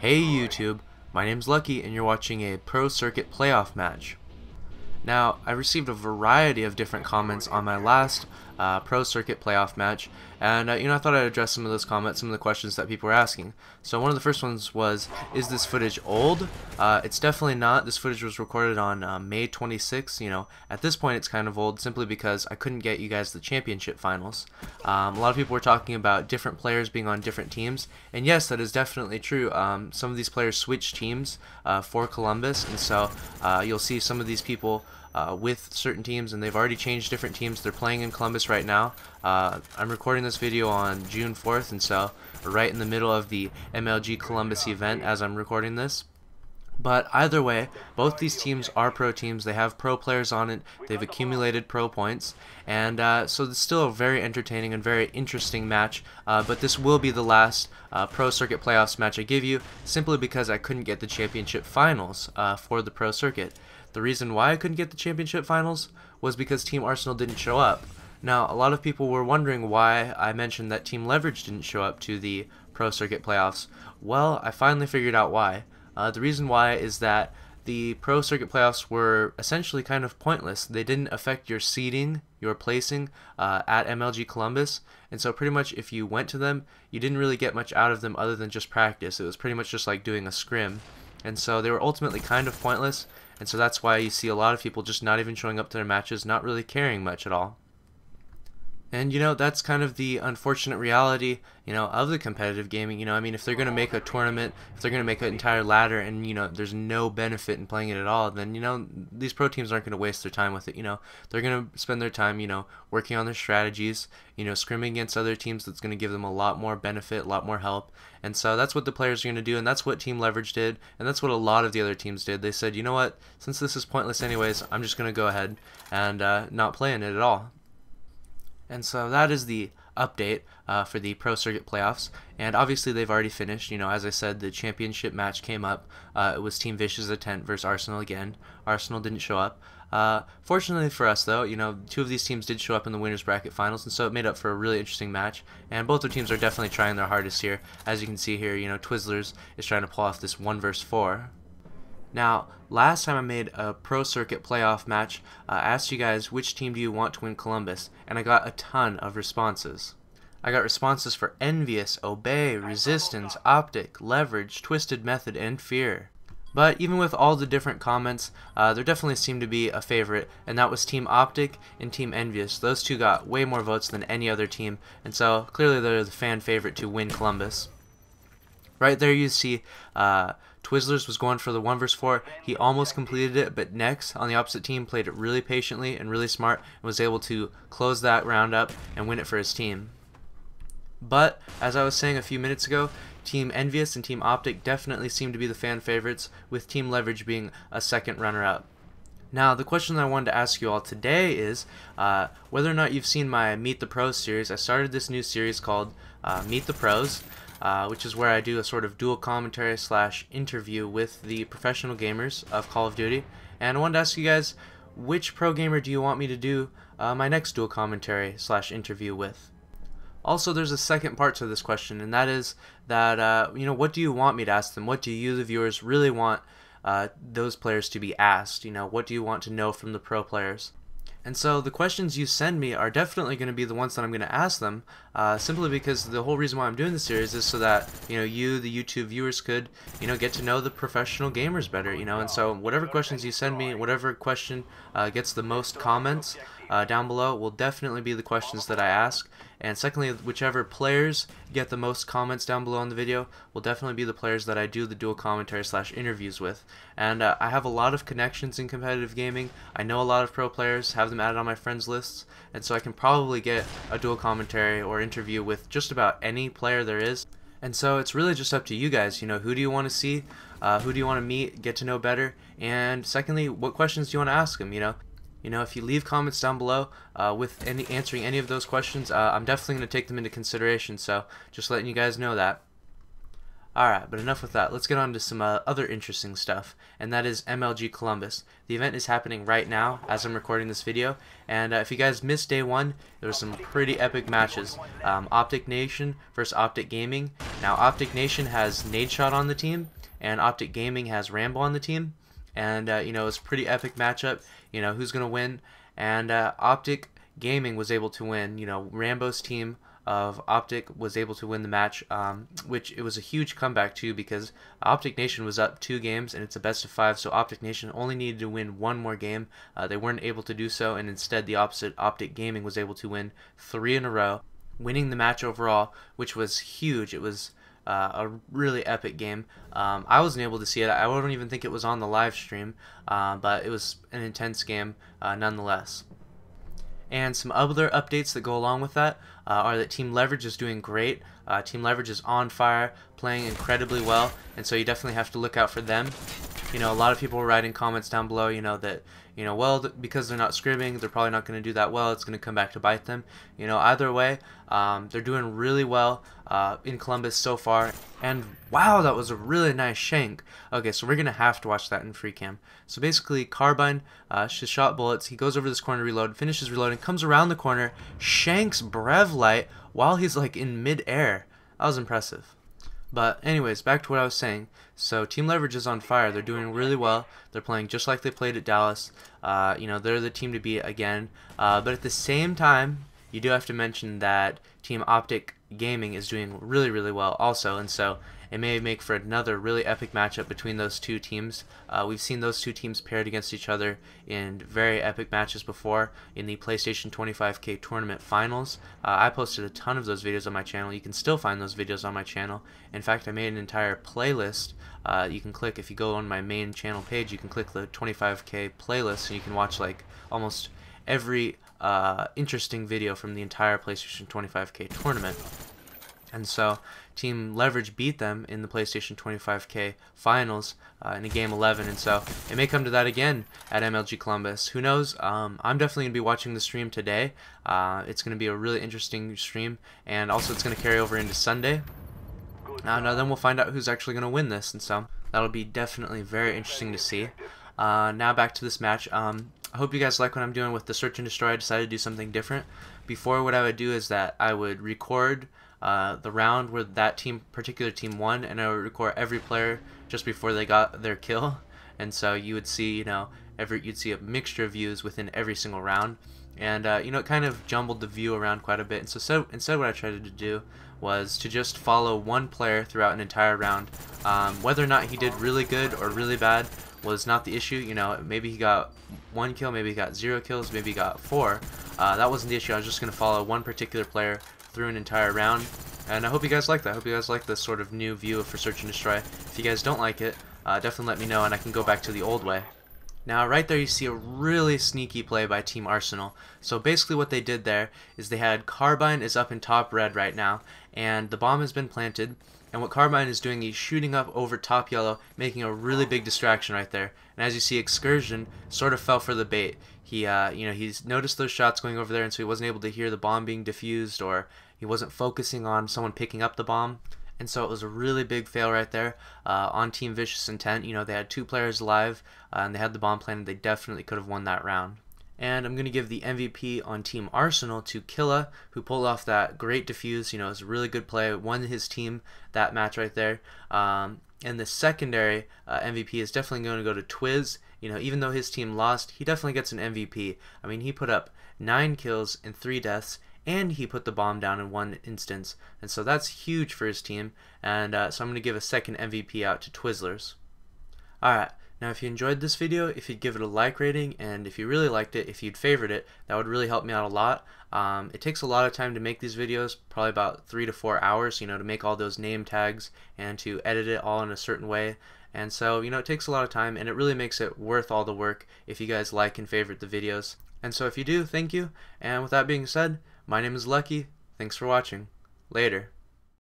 Hey YouTube, my name's Lucky and you're watching a Pro Circuit playoff match. Now, I received a variety of different comments on my last Pro Circuit playoff match, and I thought I'd address some of those comments, some of the questions that people were asking. So one of the first ones was, is this footage old? It's definitely not. This footage was recorded on May 26th. At this point it's kind of old simply because I couldn't get you guys the championship finals. A lot of people were talking about different players being on different teams, and yes, that is definitely true. Some of these players switched teams for Columbus, and so you'll see some of these people with certain teams, and they've already changed different teams. They're playing in Columbus right now. I'm recording this video on June 4th, and so we're right in the middle of the MLG Columbus event as I'm recording this. But either way, both these teams are pro teams. They have pro players on it. They've accumulated pro points, and so it's still a very entertaining and very interesting match. But this will be the last Pro Circuit playoffs match I give you, simply because I couldn't get the championship finals for the Pro Circuit. The reason why I couldn't get the championship finals was because Team Arsenal didn't show up. Now, a lot of people were wondering why I mentioned that Team Leverage didn't show up to the Pro Circuit playoffs. Well, I finally figured out why. The reason why is that the Pro Circuit playoffs were essentially kind of pointless. They didn't affect your seeding, your placing at MLG Columbus, and so pretty much if you went to them, you didn't really get much out of them other than just practice. It was pretty much just like doing a scrim, and so they were ultimately kind of pointless, and so that's why you see a lot of people just not even showing up to their matches, not really caring much at all. And that's kind of the unfortunate reality, of the competitive gaming. I mean, if they're going to make a tournament, if they're going to make an entire ladder and, there's no benefit in playing it at all, then, these pro teams aren't going to waste their time with it. They're going to spend their time, working on their strategies, scrimming against other teams that's going to give them a lot more benefit, a lot more help. And so that's what the players are going to do, and that's what Team Leverage did, and that's what a lot of the other teams did. They said, you know what, since this is pointless anyways, I'm just going to go ahead and not play in it at all. And so that is the update for the Pro Circuit playoffs, and obviously they've already finished. As I said, the championship match came up. It was Team Vicious Attent versus Arsenal again. Arsenal didn't show up. Fortunately for us, though, two of these teams did show up in the winners bracket finals, and so it made up for a really interesting match. And both the teams are definitely trying their hardest here. As you can see here, Twizzlers is trying to pull off this 1 versus 4. Now, last time I made a Pro Circuit playoff match, I asked you guys which team do you want to win Columbus, and I got a ton of responses. I got responses for Envious, Obey, Resistance, Optic, Leverage, Twisted Method, and Fear. But even with all the different comments, there definitely seemed to be a favorite, and that was Team Optic and Team Envious. Those two got way more votes than any other team, and so clearly they're the fan favorite to win Columbus. Right there you see Twizzlers was going for the 1 versus 4. He almost completed it, but Nex on the opposite team played it really patiently and really smart and was able to close that round up and win it for his team. But, as I was saying a few minutes ago, Team Envious and Team Optic definitely seem to be the fan favorites, with Team Leverage being a second runner-up. Now, the question that I wanted to ask you all today is whether or not you've seen my Meet the Pros series. I started this new series called Meet the Pros, which is where I do a sort of dual commentary / interview with the professional gamers of Call of Duty. And I wanted to ask you guys, which pro gamer do you want me to do my next dual commentary / interview with? Also, there's a second part to this question, and that is that, what do you want me to ask them? What do you, the viewers, really want those players to be asked? What do you want to know from the pro players? And so the questions you send me are definitely going to be the ones that I'm going to ask them, simply because the whole reason why I'm doing this series is so that, you, the YouTube viewers, could, get to know the professional gamers better, and so whatever questions you send me, whatever question gets the most comments down below will definitely be the questions that I ask. And secondly, whichever players get the most comments down below in the video will definitely be the players that I do the dual commentary / interviews with. And I have a lot of connections in competitive gaming. I know a lot of pro players, have them added on my friends lists, and so I can probably get a dual commentary or interview with just about any player there is. And so it's really just up to you guys. Who do you want to see? Who do you want to meet, get to know better? And secondly, what questions do you want to ask them? If you leave comments down below with answering any of those questions, I'm definitely going to take them into consideration, so just letting you guys know that. Alright, but enough with that. Let's get on to some other interesting stuff, and that is MLG Columbus. The event is happening right now as I'm recording this video, and if you guys missed day one, there were some pretty epic matches. Optic Nation versus Optic Gaming. Now, Optic Nation has Nadeshot on the team, and Optic Gaming has Rambo on the team, and you know, it's a pretty epic matchup. You know, who's going to win? And Optic Gaming was able to win. You know, Rambo's team of Optic was able to win the match, which it was a huge comeback too, because Optic Nation was up 2 games and it's a best of 5, so Optic Nation only needed to win 1 more game. They weren't able to do so, and instead the opposite, Optic Gaming was able to win 3 in a row, winning the match overall, which was huge. It was a really epic game. I wasn't able to see it. I don't even think it was on the live stream, but it was an intense game nonetheless. And some other updates that go along with that are that Team Leverage is doing great. Team Leverage is on fire, playing incredibly well, and so you definitely have to look out for them. You know, a lot of people were writing comments down below, you know, that, you know, well, because they're not scrimming, they're probably not going to do that well. It's going to come back to bite them. You know, either way, they're doing really well in Columbus so far. And wow, that was a really nice shank. Okay, so we're going to have to watch that in free cam. So basically, Carbine, she shot bullets. He goes over this corner to reload, finishes reloading, comes around the corner, shanks Brevlight while he's like in mid-air. That was impressive. But anyways, back to what I was saying. So Team Leverage is on fire. They're doing really well. They're playing just like they played at Dallas. You know, they're the team to beat again. But at the same time, you do have to mention that Team Optic Gaming is doing really, really well also. And so it may make for another really epic matchup between those two teams. We've seen those two teams paired against each other in very epic matches before in the PlayStation 25K Tournament Finals. I posted a ton of those videos on my channel. You can still find those videos on my channel. In fact, I made an entire playlist. You can click, if you go on my main channel page, you can click the 25K playlist and you can watch like almost every interesting video from the entire PlayStation 25K tournament. And so Team Leverage beat them in the PlayStation 25K finals in a game 11, and so it may come to that again at MLG Columbus. Who knows? I'm definitely going to be watching the stream today. It's going to be a really interesting stream, and also it's going to carry over into Sunday. Now then we'll find out who's actually going to win this, and so that'll be definitely very interesting to see. Now back to this match. I hope you guys like what I'm doing with the Search and Destroy. I decided to do something different. Before, what I would do is that I would record the round where that particular team won, and I would record every player just before they got their kill, and so you would see, you know, you'd see a mixture of views within every single round, and you know, it kind of jumbled the view around quite a bit. And so instead, what I tried to do was to just follow one player throughout an entire round. Whether or not he did really good or really bad was not the issue. You know, maybe he got 1 kill, maybe he got 0 kills, maybe he got 4. That wasn't the issue. I was just going to follow one particular player through an entire round, and I hope you guys like that. I hope you guys like this sort of new view for Search and Destroy. If you guys don't like it, definitely let me know and I can go back to the old way. Now right there you see a really sneaky play by Team Arsenal. So basically what they did there is they had Carbine is up in top red right now, and the bomb has been planted, and what Carbine is doing, he's shooting up over top yellow, making a really big distraction right there. And as you see, Excursion sort of fell for the bait. He, you know, he's noticed those shots going over there, and so he wasn't able to hear the bomb being defused, or he wasn't focusing on someone picking up the bomb. And so it was a really big fail right there on Team Vicious Intent. You know, they had 2 players alive, and they had the bomb planted. They definitely could have won that round. And I'm going to give the MVP on Team Arsenal to LUCKYY, who pulled off that great defuse. You know, it was a really good play. Won his team that match right there. And the secondary MVP is definitely going to go to Twiz. You know, even though his team lost, he definitely gets an MVP. I mean, he put up 9 kills and 3 deaths, and he put the bomb down in 1 instance. And so that's huge for his team. And so I'm going to give a second MVP out to Twizzlers. Alright. Now if you enjoyed this video, if you'd give it a like rating, and if you really liked it, if you'd favorite it, that would really help me out a lot. It takes a lot of time to make these videos, probably about 3 to 4 hours, you know, to make all those name tags and to edit it all in a certain way. And so, you know, it takes a lot of time, and it really makes it worth all the work if you guys like and favorite the videos. And so if you do, thank you. And with that being said, my name is LUCKYY. Thanks for watching. Later.